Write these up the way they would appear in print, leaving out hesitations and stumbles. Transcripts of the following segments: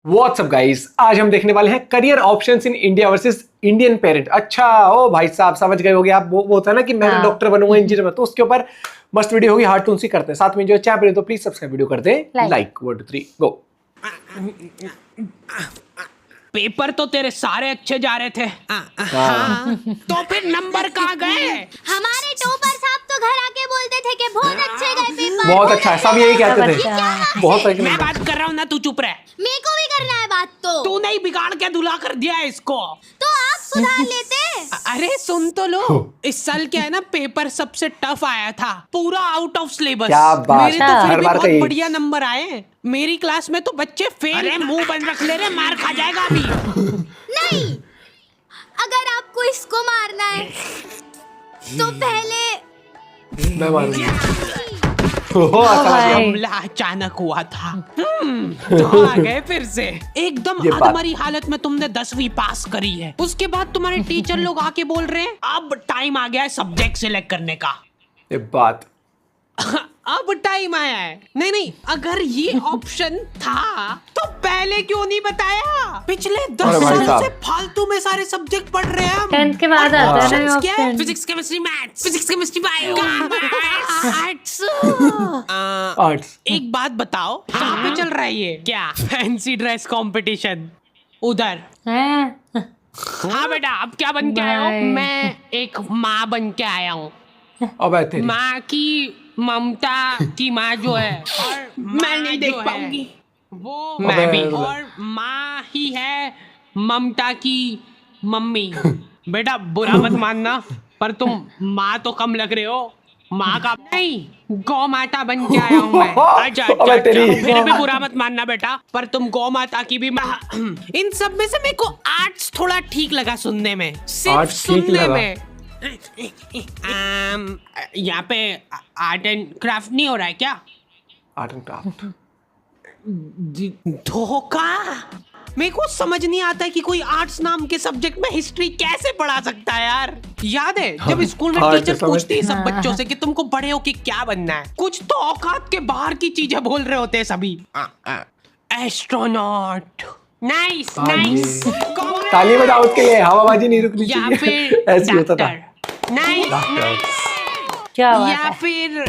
WhatsApp guys, आज हम देखने वाले हैं career options in India versus Indian parent. अच्छा, ओ भाई साहब समझ गए होगे आप, वो होता है ना कि मैं डॉक्टर बनूंगा, इंजीनियर बनूंगा, तो उसके ऊपर मस्त वीडियो होगी, हार्ट टून सी करते हैं। साथ में जो चैंपियन तो प्लीज सब्सक्राइब वीडियो कर दें लाइक 1 2 3 गो। पेपर तो तेरे सारे अच्छे जा रहे थे। हाँ। तो फिर नंबर कहाँ गए? हमारे टॉपर साहब तो घर आके बोलते थे कि बहुत अच्छे गए पेपर। बहुत अच्छा है, सब यही कहते थे। बहुत सही। मैं बात कर रहा हूँ ना, तू चुप रह। मेरे को भी करना है बात तो। तू नहीं बिगाड़ के धुला कर दिया है इसको। तो आप सुधार लेते। अरे सुन तो लो, इस साल क्या है ना, पेपर सबसे टफ आया था, पूरा आउट ऑफ सिलेबस। क्या बात। मेरे तो फिर हर भी बार बहुत बढ़िया नंबर आए। मेरी क्लास में तो बच्चे फेल। अरे मुंह बंद रख ले रे, मार खा जाएगा अभी। नहीं, अगर आपको इसको मारना है तो पहले मैं मारूंगा। हमला अचानक हुआ था। तो आ गए फिर से। एकदम अधमरी हालत में तुमने 10वीं पास करी है, उसके बाद तुम्हारे टीचर लोग आके बोल रहे हैं अब टाइम आ गया है सब्जेक्ट सिलेक्ट करने का। ये बात अब टाइम आया है। नहीं, अगर ये ऑप्शन था तो पहले क्यों नहीं बताया? पिछले 10 साल से फालतू में सारे सब्जेक्ट पढ़ रहे हैं हम। 10th के बाद आता है ना option. Physics chemistry maths, physics chemistry bio, arts. एक बात बताओ, कहाँ पे चल रहा है ये? क्या फैंसी ड्रेस कंपटीशन? उधर। हाँ बेटा, अब क्या बन के आया हो? मैं एक माँ बन के आया हूँ। अब तेरी माँ की ममता की माँ जो है, और मैं नहीं देख पाऊंगी वो। मैं भी, और माँ ही है ममता की मम्मी। बेटा बुरा मत मानना, पर तुम माँ तो कम लग रहे हो। माँ का नहीं, गौ माता बन के आया हूँ मैं। अच्छा, फिर भी बुरा मत मानना बेटा, पर तुम गौ माता की भी माँ। इन सब में से मेरे को आर्ट्स थोड़ा ठीक लगा सुनने में, सिर्फ सुनने में। यहाँ पे आर्ट एंड क्राफ्ट नहीं हो रहा है क्या? आर्ट एंड क्राफ्ट धोखा। मेरे को समझ नहीं आता है कि कोई आर्ट्स नाम के सब्जेक्ट में हिस्ट्री कैसे पढ़ा सकता है यार। याद है जब स्कूल में टीचर पूछती है सब बच्चों से कि तुमको बड़े होके क्या बनना है, कुछ तो औकात के बाहर की चीजें बोल रहे होते हैं सभी। एस्ट्रोनॉट। नाइस नाइस, ताली बजाओ उसके लिए, हवाबाजी नहीं रुकनी या चाहिए। फिर ऐसे होता था। क्या बात या है? फिर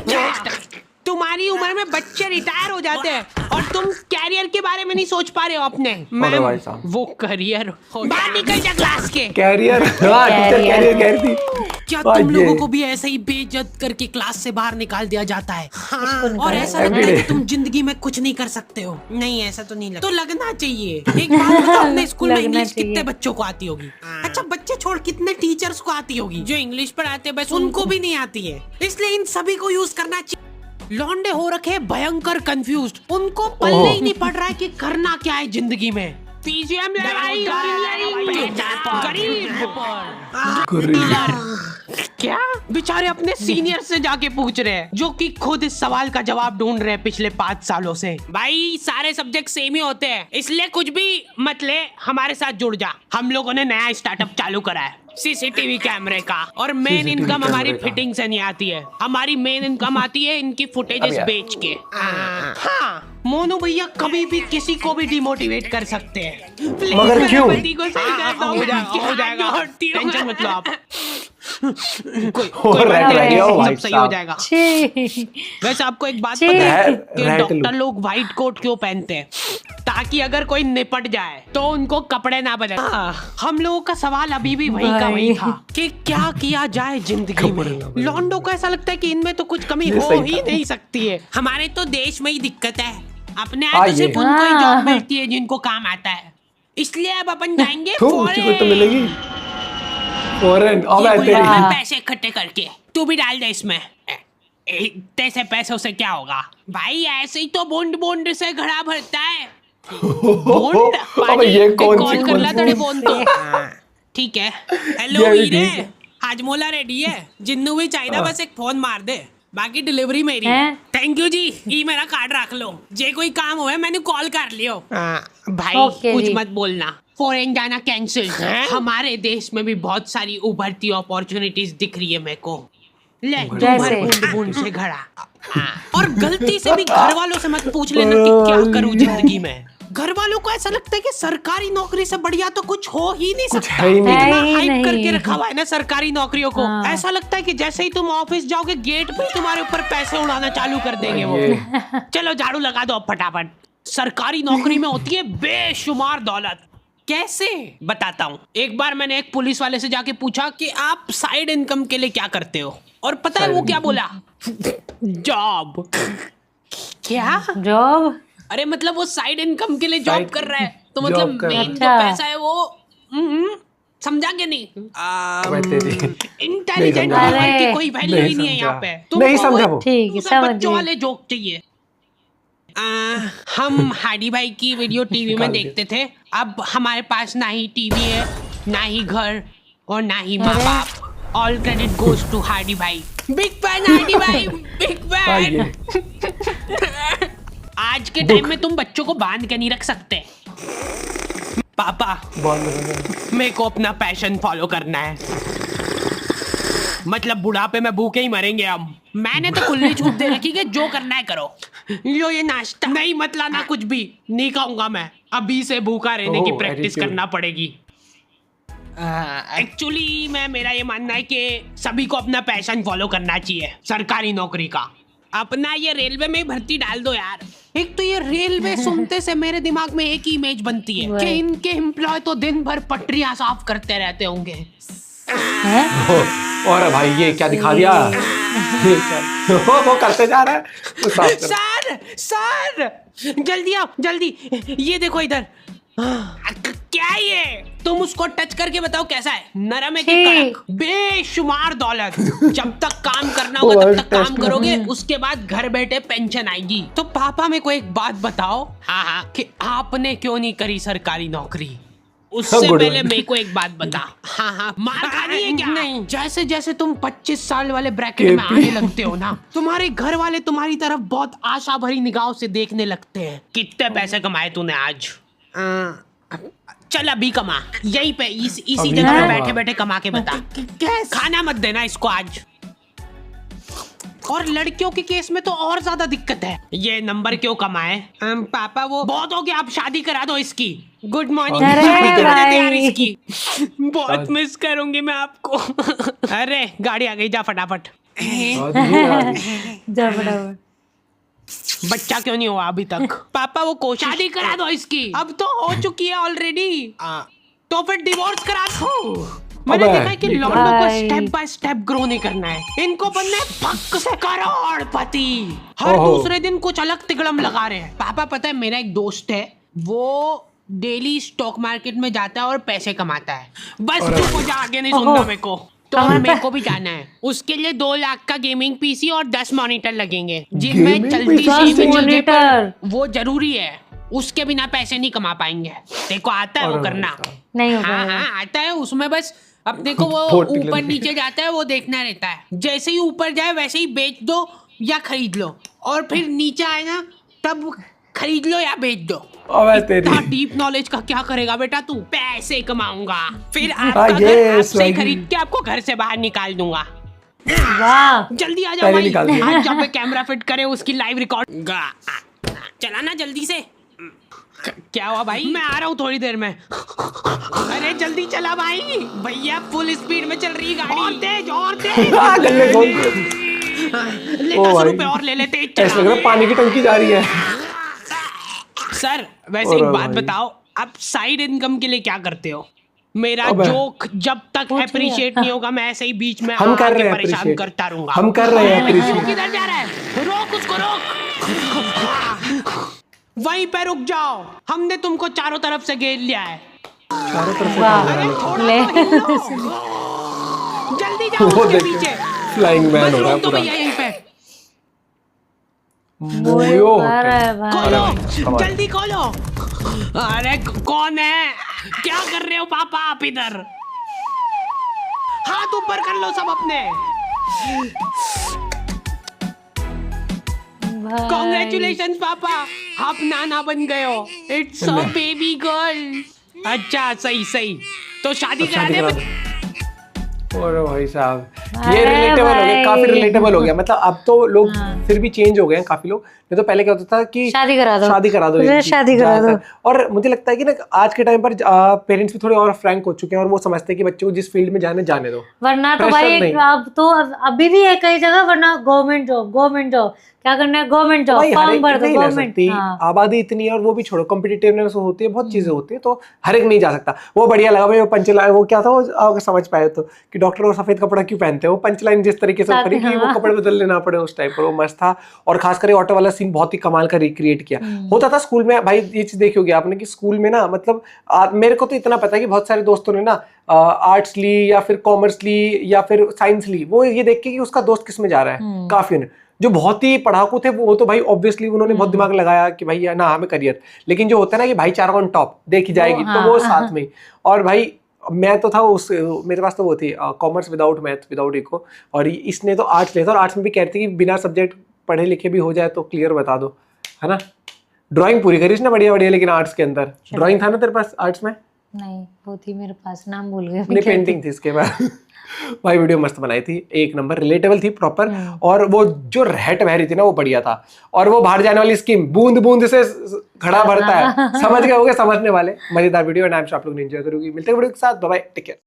तुम्हारी उम्र में बच्चे रिटायर हो जाते हैं और तुम कैरियर के बारे में नहीं सोच पा रहे हो अपने। मैम, वो करियर बाहर निकल जा क्लास के। कैरियर, हाँ टीचर कैरियर कह रही थी। क्या तुम लोगों को भी ऐसे ही बेइज्जत करके क्लास से बाहर निकाल दिया जाता है? हाँ, और ऐसा लगता है कि तुम जिंदगी में कुछ नहीं कर सकते हो। नहीं, ऐसा तो नहीं लगता। तो लगना चाहिए। एक बात बताओ, अपने स्कूल में इंग्लिश कितने बच्चों को आती होगी? अच्छा, बच्चे छोड़ कितने टीचर्स को आती होगी? जो इंग्लिश पढ़ाते हैं बस उनको भी नहीं आती है। इसलिए इन सभी को यूज करना चाहिए। लौंडे हो रखे भयंकर कंफ्यूज्ड, उनको पल्ले ही नहीं पड़ रहा है कि करना क्या है जिंदगी में। पीजीएम लड़ाई, क्या बेचारे अपने सीनियर से जाके पूछ रहे हैं, जो कि खुद इस सवाल का जवाब ढूंढ रहे हैं पिछले 5 सालों से। भाई सारे सब्जेक्ट सेम ही होते हैं, इसलिए कुछ भी मत ले, हमारे साथ जुड़ जा। हम लोगों ने नया स्टार्टअप चालू करा है, सीसीटीवी कैमरे का। और मेन इनकम हमारी फिटिंग से नहीं आती है, हमारी मेन इनकम आती है इनकी फुटेजेस बेच के। हाँ, मोनू भैया कभी भी किसी को भी डिमोटिवेट कर सकते हैं। मगर क्यों? हो जाएगा, टेंशन मत लो आप। सब सही हो जाएगा। वैसे आपको एक बात पता है कि डॉक्टर लोग व्हाइट कोट क्यों पहनते हैं? ताकि अगर कोई निपट जाए तो उनको कपड़े ना बदले। हम लोगों का सवाल अभी भी वही का वही था कि क्या किया जाए जिंदगी में। लॉन्डो को ऐसा लगता है कि इनमें तो कुछ कमी हो ही नहीं सकती है। हमारे तो देश में ही दिक्कत है, अपने यहाँ तो सिर्फ उनको ही जॉब मिलती है जिनको काम आता है। इसलिए अब अपन जाएंगे फॉरेन। पैसे इकट्ठे करके। तू भी डाल दे इसमें। तेरे पैसों से क्या होगा भाई? ऐसे ही तो बूंद बूंद से घड़ा भरता है। ये कौन कर ला तेरे फोन तो। ठीक है। हेलो वीरे, हाजमोला रेडी है? जिन्नू भी चाहिए बस एक फोन मार दे, बाकी डिलीवरी मेरी। थैंक यू जी, ये मेरा कार्ड रख लो, जे कोई काम हो मैंने कॉल कर लियो। भाई कुछ मत बोलना, फॉरेन जाना कैंसिल। हमारे देश में भी बहुत सारी उभरती अपॉर्चुनिटीज दिख रही है मेरे को। ले बूंद बूंद से घड़ा। और गलती से भी घर वालों से मत पूछ लेना कि क्या करूं जिंदगी में। घर वालों को ऐसा लगता है कि सरकारी नौकरी से बढ़िया तो कुछ हो ही नहीं कुछ सकता। है ही नहीं। इतना है ही हाइप नहीं। करके रखा हुआ है ना सरकारी नौकरियों को, हाँ। ऐसा लगता है कि जैसे ही तुम ऑफिस जाओगे गेट पे ही तुम्हारे ऊपर पैसे उड़ाना चालू कर देंगे वो। ये। चलो झाड़ू लगा दो अब फटाफट। सरकारी नौकरी में होती है बेशुमार दौलत। कैसे बताता हूँ। एक बार मैंने एक पुलिस वाले से जाके पूछा कि आप साइड इनकम के लिए क्या करते हो, और पता है वो क्या बोला? जॉब। क्या? जॉब? अरे मतलब वो साइड इनकम के लिए जॉब Side- कर रहा है, तो job मतलब कर रहा मेन है। जो अच्छा। पैसा है वो समझा के नहीं? मैं तेरी इंटेलिजेंट नहीं समझा। की कोई वैल्यू ही नहीं है समझा। यहाँ पे। नहीं तुमको समझा वो वो। ठीक है, सब समझ बच्चों गई। वाले जोक चाहिए। हम हाडी भाई की वीडियो टीवी में निकाल दिया। देखते थे। अब हमारे पास ना ही टीवी है, ना ही घर, और ना ही माँ अरे। बाप। ऑल क्रेडिट गोज टू हाडी भाई। बिग फैन हाडी भाई, बिग हाँ, फैन। ये। आज के टाइम में तुम बच्चों को बांध के नहीं रख सकते। पापा, बहुत मेरे को अपना पैशन फॉलो करना है, मतलब बुढ़ापे में भूखे ही मरेंगे हम। मैंने तो खुली छूट दे रखी कि जो करना है करो। लो ये नाश्ता। नहीं मत लाना कुछ भी, नहीं खाऊंगा मैं। अभी से भूखा रहने की ओह, प्रैक्टिस attitude। करना पड़ेगी। एक्चुअली मेरा ये मानना है कि सभी को अपना पैशन फॉलो करना चाहिए सरकारी नौकरी का। अपना ये रेलवे में ही भर्ती डाल दो यार। एक तो ये रेलवे सुनते से मेरे दिमाग में एक ही इमेज बनती है कि इनके एम्प्लॉय तो दिन भर पटरियां साफ करते रहते होंगे। हैं? और भाई ये क्या दिखा दिया? ये क्या? वो करते जा रहा है, वो साफ कर। सर सर जल्दी आओ जल्दी, ये देखो इधर। क्या है ये? तुम उसको टच करके बताओ कैसा है, नरम है कि ठीक। कड़क? बेशुमार दौलत। जब तक काम करना होगा तब तक काम करोगे, उसके बाद घर बैठे पेंशन आएगी। तो पापा मेरे को एक बात बताओ, हाँ कि आपने क्यों नहीं करी सरकारी नौकरी? उससे good पहले one। मेरे को एक बात बता। हाँ मार खानी है क्या? नहीं, जैसे जैसे तुम 25 साल वाले ब्रैकेट में आने लगते हो ना, तुम्हारे घर वाले तुम्हारी तरफ बहुत आशा भरी निगाहों से देखने लगते हैं। कितने पैसे कमाए तूने आज? चल अभी कमा, यहीं पे इसी अभी जगह पे कमा। बैठे बैठे कमा के बता। खाना मत देना इसको आज। और लड़कियों के केस में तो और ज्यादा दिक्कत है। ये नंबर क्यों कमाए? पापा वो बहुत हो गया, आप शादी करा दो इसकी। Good morning. अरे शादी करा देते यार भाई। इसकी। बहुत मिस करूंगी मैं आपको। अरे गाड़ी आ गई, जा फटाफट। जा फटाफट। बच्चा क्यों नहीं हुआ अभी तक? पापा वो कोशिश शादी करा दो इसकी। अब तो हो चुकी है ऑलरेडी, तो फिर डिवोर्स करा दो। मैंने अबे, देखा है कि ये लौंडों को भाई। स्टेप बाय स्टेप ग्रो नहीं करना है, इनको बनना है फक से करोड़पति। हर ओहो। दूसरे दिन कुछ अलग तिगड़म लगा रहे हैं। पापा पता है मेरा एक दोस्त है, वो डेली स्टॉक मार्केट में जाता है और पैसे कमाता है। बस अरे चुप हो जा, आगे नहीं सुनना ओहो। मेरे को। तो मेरे को भी जाना है, उसके लिए 2 लाख का गेमिंग पीसी और 10 मॉनिटर लगेंगे जिनमें Gaming चलती PC? सी इमेज मॉनिटर? वो जरूरी है, उसके बिना पैसे नहीं कमा पाएंगे। देखो आता है वो अरे करना। नहीं हो हाँ पाएगा। हाँ आता है, उसमें बस अपने को वो फोर्टी ऊपर लेने। नीचे जाता है वो देखना रहता है। जैसे ही ऊपर जाए वैसे ही बेच दो या खरीद लो, और फिर नीचे आए ना तब खरीद लो या बेच दो। अबे तेरी। इतना डीप नॉलेज का क्या करेगा बेटा तू? पैसे कमाऊंगा, फिर आपका हाँ, घर ये आपसे ही swaggy। खरीद के आपको घर से बाहर निकाल दूंगा। वाह। जल्दी आ जाओ पहले भाई, निकाल दिया। आज जब पे कैमरा फिट करे उसकी लाइव रिकॉर्ड। चलाना जल्दी से। क्या हुआ भाई? मैं आ रहा हूँ थोड़ी देर में। अरे जल्दी चला भाई, भैया फुल स्पीड में चल रही है गाड़ी। और तेज और तेज। गले खोल दिए। ले ओ 10 भाई। रुपए और ले ले, तेज ऐसा लग चला। रहा है पानी की टंकी जा रही है। सर वैसे एक अरे बात भाई। बताओ, आप साइड इनकम के लिए क्या करते हो? मेरा अबे। जोक जब तक पूछ अप्रिशिएट नहीं होगा मैं ऐसे ही बीच में हम कर आके रहे हैं परेशान appreciate। करता रहूंगा। हम कर रहे हैं जोक appreciate। किधर जा रहा है? रोक उसको, रोक। वहीं पे रुक जाओ, हमने तुमको चारों तरफ से घेर लिया है। चारों तरफ से वाह। कैमरा अरे है। थोड़ा ले। तो हिलो। जल्दी जाओ वो उसके देखिए, पीछे। फ्लाइंग मैन बस हो रहा है रोक दो पूरा। भैया यहीं पे। मोयो आ रहा है भाई। खोलो, हमारे। जल्दी खोलो। अरे कौन है? क्या कर रहे हो पापा आप इधर? हाथ ऊपर कर लो सब अपने। भाई। कॉन्ग्रेचुलेशन पापा, आप नाना बन गए हो। It's a baby girl. अच्छा सही सही, तो शादी करा शादी दे। करा और भाई साहब ये अरे रिलेटेबल हो गया, भाई। काफी रिलेटेबल हो गया। मतलब अब तो लोग हाँ। फिर भी चेंज हो गए हैं काफी लोग, नहीं तो पहले क्या होता था कि शादी करा दो, शादी करा दो मुझे इनकी, शादी करा दो। ज्यादातर। और मुझे लगता है कि ना आज के टाइम पर पेरेंट्स भी थोड़े और फ्रैंक हो चुके हैं और वो समझते हैं कि बच्चों को जिस फील्ड में जाने दो। वरना तो Pressure भाई नहीं। अब तो अभी भी है कई जगह, वरना गवर्नमेंट जॉब क्या करना है, गवर्नमेंट जॉब भाई हर फॉर्म एक भर दो, नहीं ले गवर्नमेंट। सकती, हाँ आबादी इतनी है और वो भी छोड़ो, कॉम्पिटिटिवनेस होती है, बहुत चीजें होती है, तो हर एक नहीं जा सकता। वो बढ़िया लगा भाई, वो पंचलाइन वो क्या था वो, अगर समझ पाए तो, कि डॉक्टर वो सफेद कपड़ा क्यों पहनते हैं, वो पंचलाइन जिस तरीके से करी कि वो हाँ। कपड़े बदल लेना पड़े उस टाइप पर, वो मस्त था। और खासकर ऑटो वाला सीन बहुत ही कमाल का रिक्रिएट किया। होता था स्कूल में भाई, ये चीज देखी होगी आपने कि स्कूल में ना, मतलब मेरे को तो इतना पता है कि बहुत सारे दोस्तों ने ना आर्ट्स ली या फिर कॉमर्स ली या फिर साइंस ली, वो ये देख के कि उसका दोस्त किस में जा रहा है। काफी ने जो बहुत ही पढ़ाकू थे वो तो भाई ऑब्वियसली उन्होंने बहुत दिमाग लगाया कि भाई ना हमें करियर, लेकिन जो होता है ना कि भाईचारा ऑन टॉप देखी जाएगी, तो वो साथ में ही। और भाई मैं तो था उस, मेरे पास तो वो थी commerce without math without eco, और इसने तो आर्ट्स लिया था, और आर्ट्स में भी कहती कि बिना सब्जेक्ट पढ़े लिखे भी हो जाए तो क्लियर बता दो, है ना। ड्राइंग पूरी करी इसने बढ़िया बढ़िया, लेकिन आर्ट्स के अंदर ड्राइंग था ना तेरे पास आर्ट्स में? नहीं वो थी मेरे पास, नाम भूल गई नहीं पेंटिंग थी इसके बाद। भाई वीडियो मस्त बनाई थी, एक नंबर रिलेटेबल थी प्रॉपर। और वो जो रहट बह रही थी ना वो बढ़िया था। और वो बाहर जाने वाली स्कीम, बूंद बूंद से घड़ा भरता है, समझ गए होगे समझने वाले। मजेदार video, and I am sure आप लोग एंजॉय करोगे। मिलते हैं वीडियो के साथ, बाय बाय, टेक केयर।